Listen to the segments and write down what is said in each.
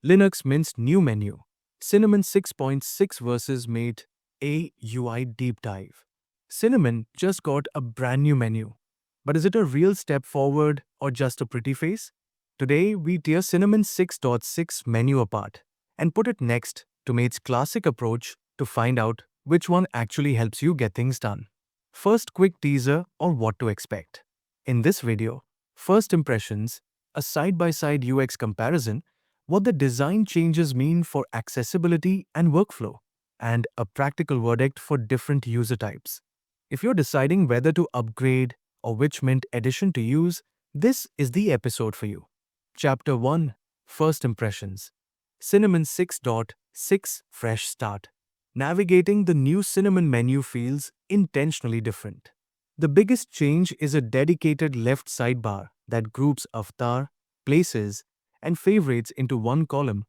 Linux Mint's new menu. Cinnamon 6.6 versus Mate A UI deep dive. Cinnamon just got a brand new menu. But is it a real step forward or just a pretty face? Today, we tear Cinnamon 6.6 menu apart and put it next to Mate's classic approach to find out which one actually helps you get things done. First, quick teaser on what to expect. In this video, first impressions, a side-by-side UX comparison, what the design changes mean for accessibility and workflow, and a practical verdict for different user types. If you're deciding whether to upgrade or which Mint edition to use, this is the episode for you. Chapter 1, First Impressions. Cinnamon 6.6 Fresh Start. Navigating the new Cinnamon menu feels intentionally different. The biggest change is a dedicated left sidebar that groups avatar, places, and favorites into one column.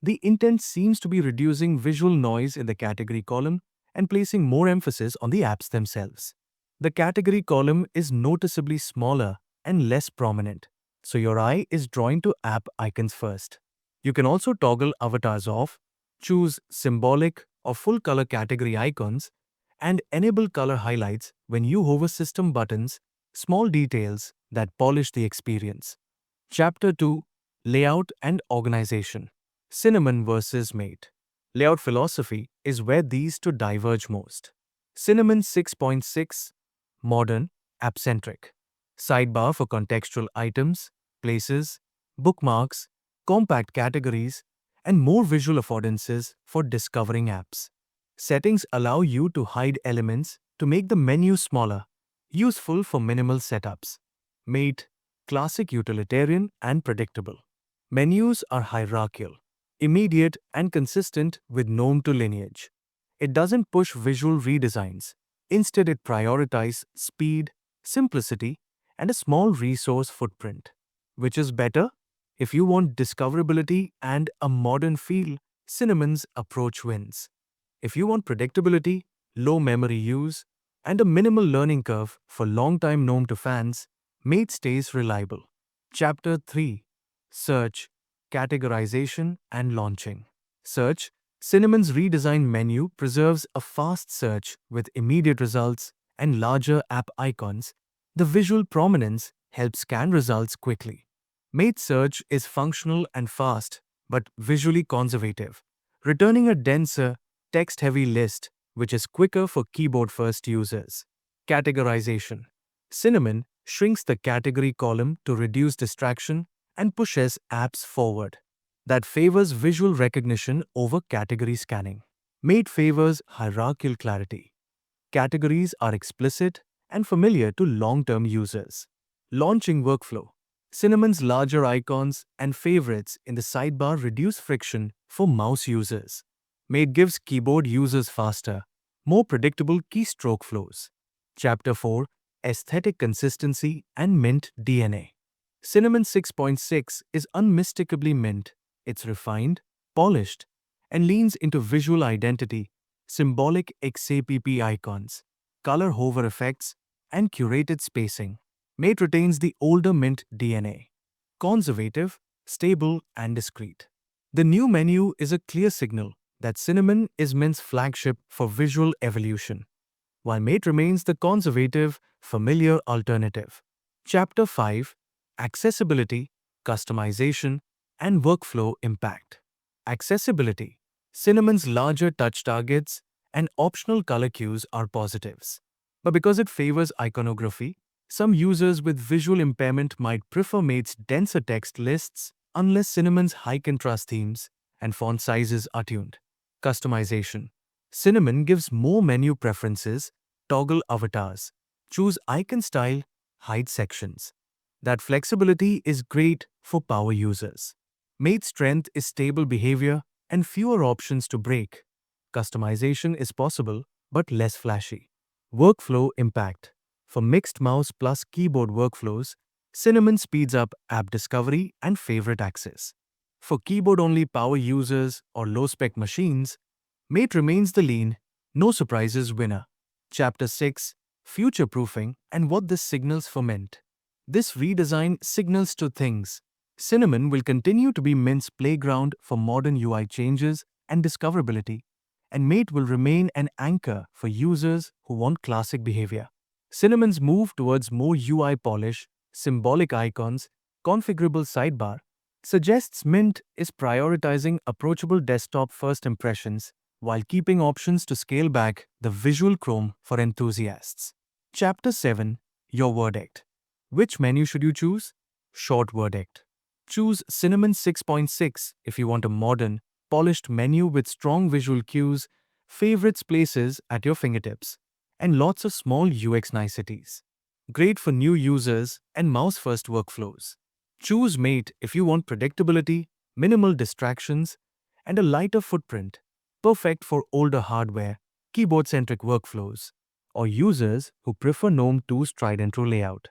The intent seems to be reducing visual noise in the category column and placing more emphasis on the apps themselves. The category column is noticeably smaller and less prominent, so your eye is drawn to app icons first. You can also toggle avatars off, choose symbolic or full color category icons, and enable color highlights when you hover system buttons, small details that polish the experience. Chapter 2, Layout and Organization. Cinnamon versus Mate. Layout philosophy is where these two diverge most. Cinnamon 6.6, modern, app-centric. Sidebar for contextual items, places, bookmarks, compact categories, and more visual affordances for discovering apps. Settings allow you to hide elements to make the menu smaller, useful for minimal setups. Mate, classic utilitarian and predictable. Menus are hierarchical, immediate and consistent with gnome to lineage. It doesn't push visual redesigns. Instead, it prioritizes speed, simplicity, and a small resource footprint. Which is better? If you want discoverability and a modern feel, Cinnamon's approach wins. If you want predictability, low memory use, and a minimal learning curve for long-time gnome to fans, Mate stays reliable. Chapter 3, Search, Categorization and Launching. Search. Cinnamon's redesigned menu preserves a fast search with immediate results and larger app icons. The visual prominence helps scan results quickly. Mate Search is functional and fast, but visually conservative, returning a denser, text-heavy list which is quicker for keyboard-first users. Categorization. Cinnamon shrinks the category column to reduce distraction and pushes apps forward. That favors visual recognition over category scanning. Mate favors hierarchical clarity. Categories are explicit and familiar to long-term users. Launching workflow. Cinnamon's larger icons and favorites in the sidebar reduce friction for mouse users. Mate gives keyboard users faster, more predictable keystroke flows. Chapter 4, Aesthetic Consistency and Mint DNA. Cinnamon 6.6 is unmistakably Mint. It's refined, polished, and leans into visual identity, symbolic XAPP icons, color hover effects, and curated spacing. Mate retains the older Mint DNA. Conservative, stable, and discreet. The new menu is a clear signal that Cinnamon is Mint's flagship for visual evolution, while Mate remains the conservative, familiar alternative. Chapter 5, Accessibility, Customization, and Workflow Impact. Accessibility. Cinnamon's larger touch targets and optional color cues are positives. But because it favors iconography, some users with visual impairment might prefer Mate's denser text lists unless Cinnamon's high-contrast themes and font sizes are tuned. Customization. Cinnamon gives more menu preferences, toggle avatars, choose icon style, hide sections. That flexibility is great for power users. Mate's strength is stable behavior and fewer options to break. Customization is possible, but less flashy. Workflow impact. For mixed mouse plus keyboard workflows, Cinnamon speeds up app discovery and favorite access. For keyboard-only power users or low-spec machines, Mate remains the lean, no surprises winner. Chapter 6, Future-proofing and what this signals for Mint. This redesign signals two things. Cinnamon will continue to be Mint's playground for modern UI changes and discoverability, and Mate will remain an anchor for users who want classic behavior. Cinnamon's move towards more UI polish, symbolic icons, configurable sidebar suggests Mint is prioritizing approachable desktop first impressions while keeping options to scale back the visual chrome for enthusiasts. Chapter 7, Your Verdict. Which menu should you choose? Short verdict. Choose Cinnamon 6.6 if you want a modern, polished menu with strong visual cues, favorites places at your fingertips, and lots of small UX niceties. Great for new users and mouse-first workflows. Choose Mate if you want predictability, minimal distractions, and a lighter footprint, perfect for older hardware, keyboard-centric workflows, or users who prefer GNOME 2's tried-and-true layout.